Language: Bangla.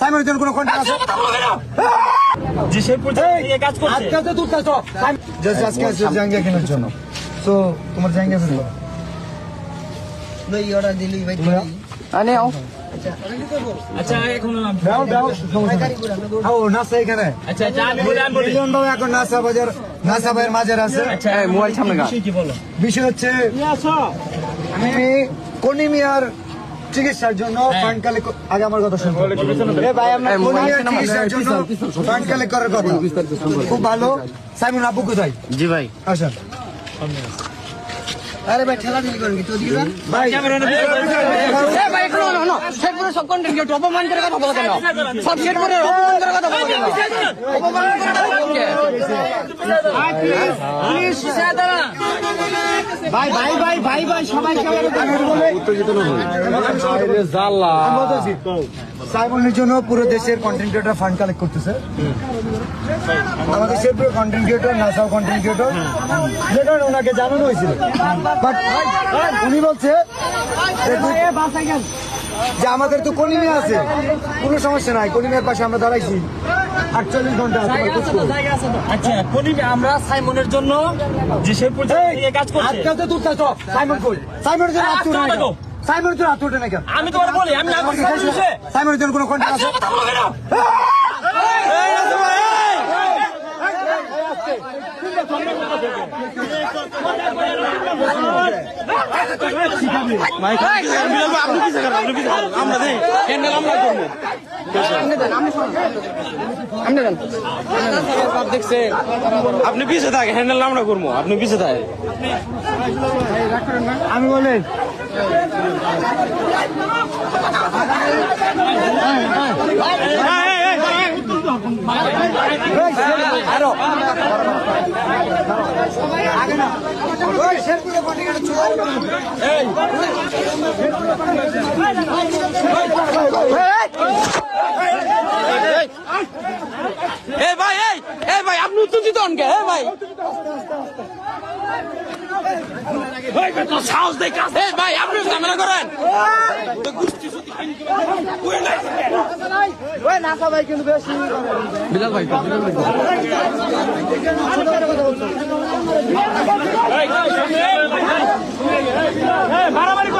সাইমনের জন্য কোনো কন্ট্যাক্ট আছে? যে সে পর্যন্ত কাজ করছে আজকে তো তুই কাজ জাস্ট আজকে আছে জাঙ্গিয়া কেনার জন্য। সো তোমার জাঙ্গিয়া আছে ভাই অর্ডার দিলি ভাই আনে আও। আচ্ছা এখন দাও দাও ও নাসা এখানে। আচ্ছা আচ্ছা আমি বলি মিলন বাবু এখন নাসা বাজার নাসা ভাইয়ের মাঝে আছে। আচ্ছা মোবাইল সামনে গা কি বলো বিষয় হচ্ছে আমি কোনিমিয়ার চিকিৎসার জন্য ফান্ড কালেক্ট আগে আমার কথা শুনুন। ভাই আমরা কোনিমিয়ার চিকিৎসার জন্য ফান্ড কালেক্ট করার কথা খুব ভালো। সাইমন আপু কোথায়? জি ভাই আসেন। আরে ভাই ঠেলা দিলি করেন কি তো দিবেন ভাই ভাই একটু না শেরপুরে সব কন্টেন্ট কেউ অপমান করে কথা বলা কেন? সব শেরপুরে অপমান করে কথা বলা কেন? অপমান করে কথা বলা ভাই ভাই ভাই ভাই ভাই সবাই উত্তেজিত না সাইমনের জন্য পুরো দেশের কন্টেন্ট ক্রিয়েটর ফান্ড কালেক্ট করতেছে। আমাদের Sherpur content creator নাসাও content creator যেটা ওনাকে জানানো হয়েছিল, বাট উনি বলছে যে আমাদের তো কলিমিয়া আছে, কোনো সমস্যা নাই, কলিমিয়ার পাশে আমরা দাঁড়াইছি 48 ঘন্টা। আচ্ছা কোনিমিয়া আমরা সাইমনের জন্য যে সে পর্যন্ত কাজ করছে আজকে তো তুই সাইমন কই? সাইমনের জন্য আত্মীয় নাই কেন? সাইমনের জন্য আত্মীয় নাই কেন? আমি তোমার বলি আমি না সাইমনের জন্য কোনো কন্ট্যাক্ট আছে? আপনি পিছিয়ে থাকে হ্যান্ডেল আমরা করবো, আপনি পিছিয়ে থাকে। আমি বলি ভাই আপনি উত্তেজিত হন কে? ভাই সাহস দেখা ভাই আপনি ঝামেলা করেন। বিলাল ভাই আরে ভাই